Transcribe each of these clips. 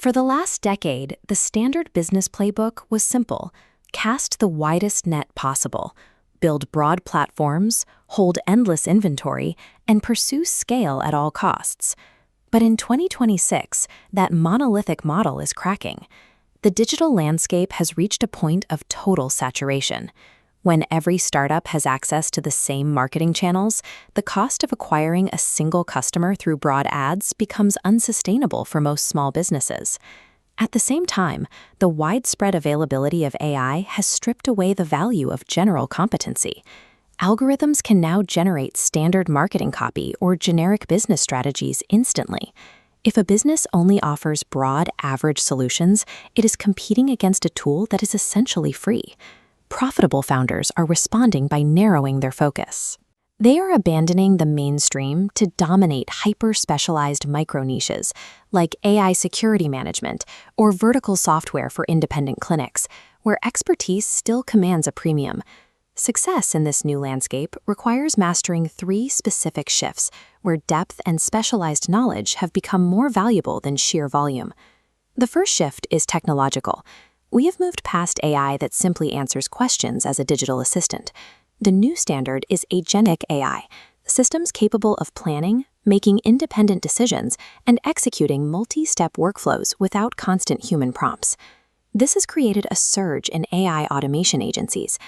For the last decade, the standard business playbook was simple: cast the widest net possible, build broad platforms, hold endless inventory, and pursue scale at all costs. But in 2026, that monolithic model is cracking. The digital landscape has reached a point of total saturation. When every startup has access to the same marketing channels, the cost of acquiring a single customer through broad ads becomes unsustainable for most small businesses. At the same time, the widespread availability of AI has stripped away the value of general competency. Algorithms can now generate standard marketing copy or generic business strategies instantly. If a business only offers broad, average solutions, it is competing against a tool that is essentially free. Profitable founders are responding by narrowing their focus. They are abandoning the mainstream to dominate hyper-specialized micro-niches like AI security management or vertical software for independent clinics, where expertise still commands a premium. Success in this new landscape requires mastering 3 specific shifts where depth and specialized knowledge have become more valuable than sheer volume. The first shift is technological. We have moved past AI that simply answers questions as a digital assistant. The new standard is agentic AI, systems capable of planning, making independent decisions, and executing multi-step workflows without constant human prompts. This has created a surge in AI automation agencies.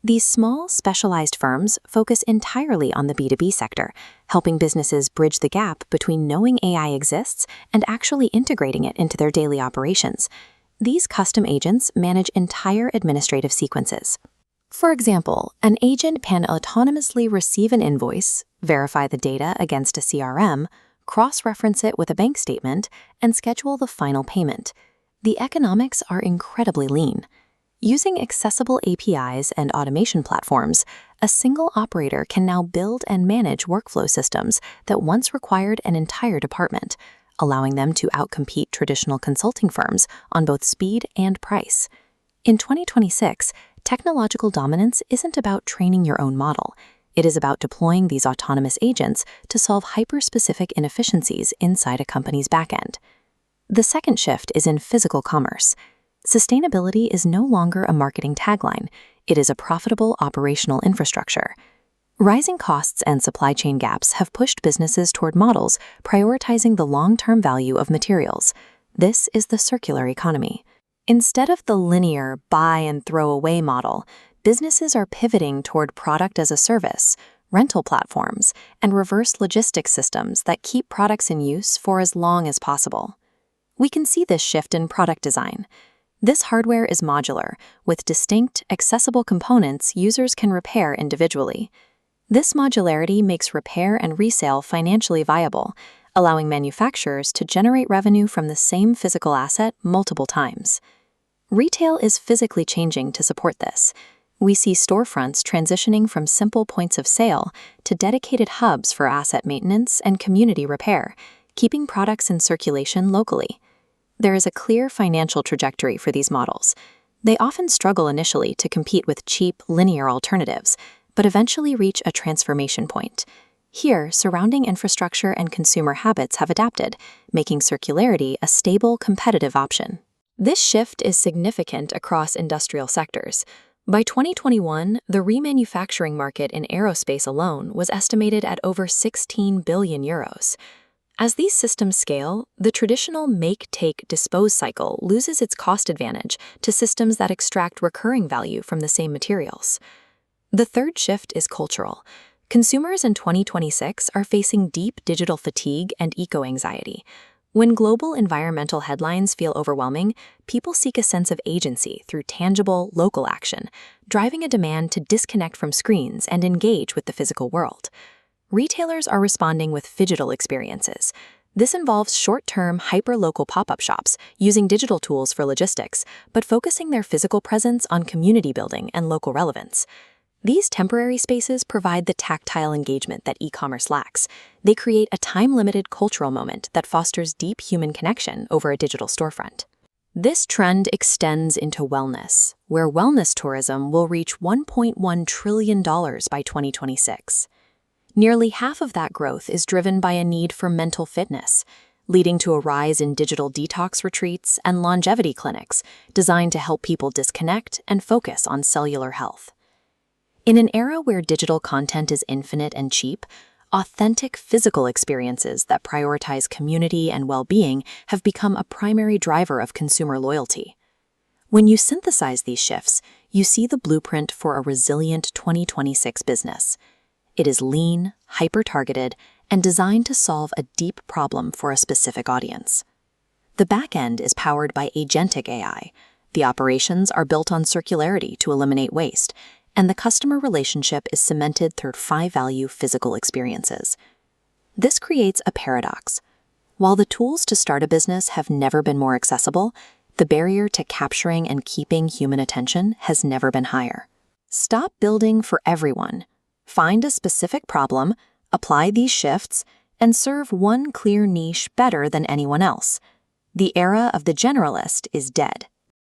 These small, specialized firms focus entirely on the B2B sector, helping businesses bridge the gap between knowing AI exists and actually integrating it into their daily operations. These custom agents manage entire administrative sequences. For example, an agent can autonomously receive an invoice, verify the data against a CRM, cross-reference it with a bank statement, and schedule the final payment. The economics are incredibly lean. Using accessible APIs and automation platforms, a single operator can now build and manage workflow systems that once required an entire department, allowing them to outcompete traditional consulting firms on both speed and price. In 2026, technological dominance isn't about training your own model. It is about deploying these autonomous agents to solve hyper-specific inefficiencies inside a company's backend. The second shift is in physical commerce. Sustainability is no longer a marketing tagline. It is a profitable operational infrastructure. Rising costs and supply chain gaps have pushed businesses toward models prioritizing the long-term value of materials. This is the circular economy. Instead of the linear buy and throw away model, businesses are pivoting toward product as a service, rental platforms, and reverse logistics systems that keep products in use for as long as possible. We can see this shift in product design. This hardware is modular, with distinct, accessible components users can repair individually. This modularity makes repair and resale financially viable, allowing manufacturers to generate revenue from the same physical asset multiple times. Retail is physically changing to support this. We see storefronts transitioning from simple points of sale to dedicated hubs for asset maintenance and community repair, keeping products in circulation locally. There is a clear financial trajectory for these models. They often struggle initially to compete with cheap, linear alternatives, but eventually reach a transformation point. Here, surrounding infrastructure and consumer habits have adapted, making circularity a stable, competitive option. This shift is significant across industrial sectors. By 2021, the remanufacturing market in aerospace alone was estimated at over 16 billion euros. As these systems scale, the traditional make, take, dispose cycle loses its cost advantage to systems that extract recurring value from the same materials. The third shift is cultural. Consumers in 2026 are facing deep digital fatigue and eco-anxiety. When global environmental headlines feel overwhelming, people seek a sense of agency through tangible, local action, driving a demand to disconnect from screens and engage with the physical world. Retailers are responding with phygital experiences. This involves short-term, hyper-local pop-up shops using digital tools for logistics, but focusing their physical presence on community building and local relevance. These temporary spaces provide the tactile engagement that e-commerce lacks. They create a time-limited cultural moment that fosters deep human connection over a digital storefront. This trend extends into wellness, where wellness tourism will reach $1.1 trillion by 2026. Nearly half of that growth is driven by a need for mental fitness. leading to a rise in digital detox retreats and longevity clinics designed to help people disconnect and focus on cellular health. In an era where digital content is infinite and cheap, authentic physical experiences that prioritize community and well-being have become a primary driver of consumer loyalty. When you synthesize these shifts, you see the blueprint for a resilient 2026 business. It is lean, hyper-targeted, and designed to solve a deep problem for a specific audience. The back end is powered by agentic AI. The operations are built on circularity to eliminate waste, and the customer relationship is cemented through high-value physical experiences. This creates a paradox. While the tools to start a business have never been more accessible, the barrier to capturing and keeping human attention has never been higher. Stop building for everyone. Find a specific problem, apply these shifts, and serve one clear niche better than anyone else. The era of the generalist is dead.